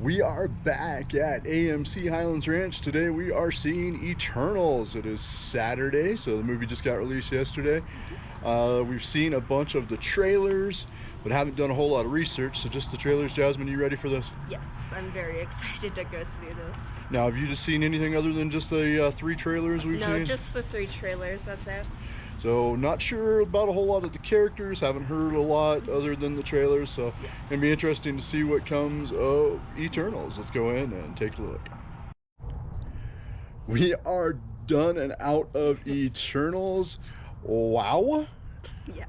We are back at AMC Highlands Ranch. Today we are seeing Eternals. It is Saturday, so the movie just got released yesterday. We've seen a bunch of the trailers, but haven't done a whole lot of research, so just the trailers. Jasmine, you ready for this? Yes, I'm very excited to go see this. Now, have you just seen anything other than just the three trailers we've seen? No, just the 3 trailers, that's it. So not sure about a whole lot of the characters, haven't heard a lot other than the trailers, so gonna be interesting to see what comes of Eternals. Let's go in and take a look. We are done and out of Eternals. Wow. Yeah.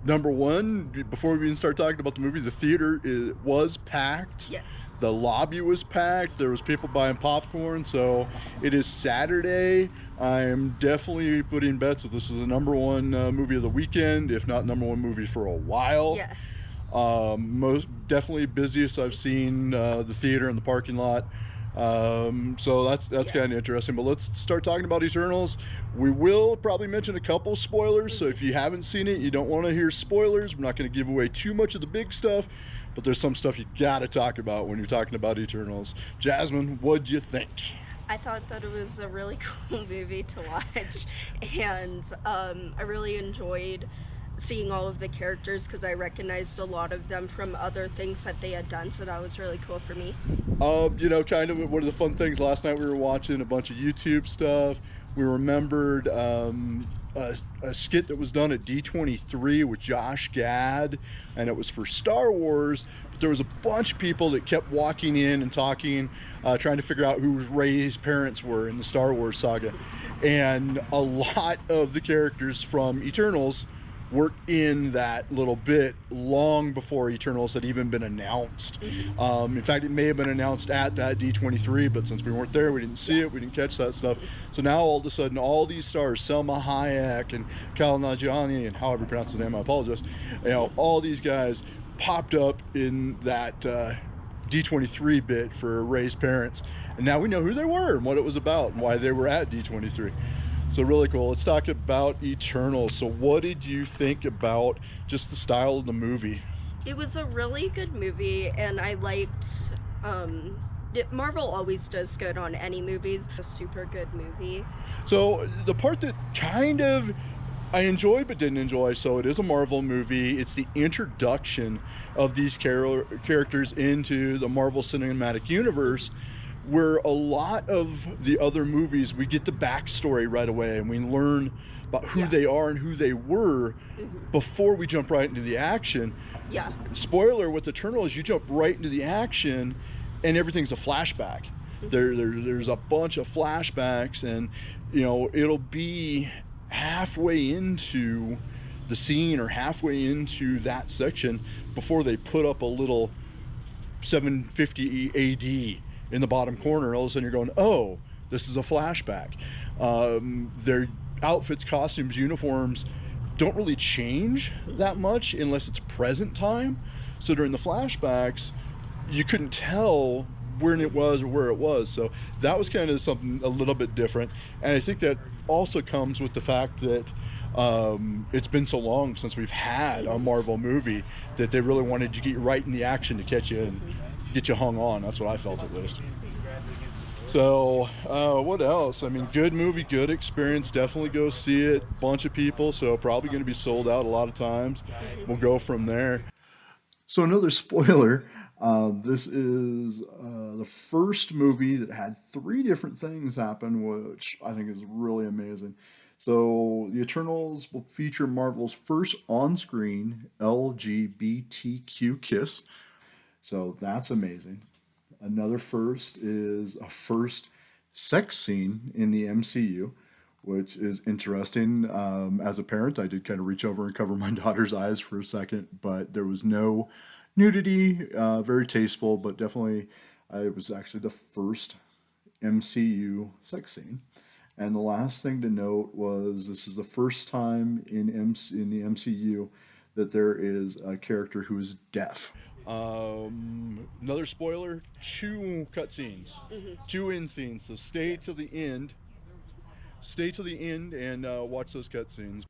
Number one, before we even start talking about the movie, the theater was packed. Yes. The lobby was packed. There was people buying popcorn. So it is Saturday. I'm definitely putting bets that this is the number one movie of the weekend, if not number one movie for a while. Yes. Most definitely busiest I've seen the theater and the parking lot. So that's kind of interesting. But let's start talking about Eternals. We will probably mention a couple spoilers, so if you haven't seen it, you don't want to hear spoilers. We're not going to give away too much of the big stuff, but there's some stuff you gotta talk about when you're talking about Eternals. Jasmine, what'd you think? I thought that it was a really cool movie to watch, and I really enjoyed seeing all of the characters because I recognized a lot of them from other things that they had done, so that was really cool for me. You know, kind of one of the fun things, last night we were watching a bunch of YouTube stuff. We remembered a skit that was done at D23 with Josh Gad, and it was for Star Wars. But there was a bunch of people that kept walking in and talking, trying to figure out who Rey's parents were in the Star Wars saga. And a lot of the characters from Eternals were in that little bit long before Eternals had even been announced. In fact, it may have been announced at that D23, but since we weren't there, we didn't see it, we didn't catch that stuff. So now all of a sudden, all these stars, Selma Hayek and Kal Nanjiani, and however you pronounce his name, I apologize, you know, all these guys popped up in that D23 bit for Rey's parents. And now we know who they were and what it was about and why they were at D23. So really cool. Let's talk about Eternals. So what did you think about just the style of the movie? It was a really good movie, and I liked Marvel always does good on any movies. A super good movie. So the part that kind of I enjoyed but didn't enjoy, so it is a Marvel movie. It's the introduction of these characters into the Marvel Cinematic Universe, where a lot of the other movies we get the backstory right away and we learn about who they are and who they were before we jump right into the action. Yeah. Spoiler with Eternals, you jump right into the action and everything's a flashback. There's a bunch of flashbacks, and you know, it'll be halfway into the scene or halfway into that section before they put up a little 750 AD in the bottom corner. All of a sudden you're going, oh, this is a flashback. Their outfits, costumes, uniforms don't really change that much unless it's present time. So during the flashbacks, you couldn't tell when it was or where it was. So that was kind of something a little bit different. And I think that also comes with the fact that it's been so long since we've had a Marvel movie that they really wanted to get you right in the action to catch you and get you hung on. That's what I felt, at least. So what else? I mean, good movie, good experience. Definitely go see it. Bunch of people, so probably going to be sold out a lot of times. We'll go from there. So another spoiler, this is the first movie that had 3 different things happen, which I think is really amazing. So the Eternals will feature Marvel's first on-screen LGBTQ kiss. So that's amazing. Another first is a first sex scene in the MCU, which is interesting. As a parent, I did kind of reach over and cover my daughter's eyes for a second, but there was no nudity, very tasteful, but definitely it was actually the first MCU sex scene. And the last thing to note was this is the first time in the MCU that there is a character who is deaf. Another spoiler, 2 cutscenes, 2 end scenes, so stay to the end and watch those cutscenes.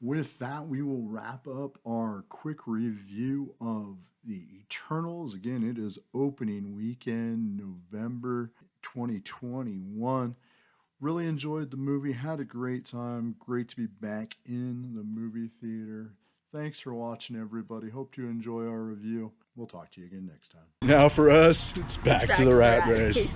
With that, we will wrap up our quick review of the Eternals. Again, it is opening weekend, November 2021. Really enjoyed the movie, had a great time. Great to be back in the movie theater. Thanks for watching, everybody. Hope you enjoy our review. We'll talk to you again next time. Now for us, it's back to the rat race.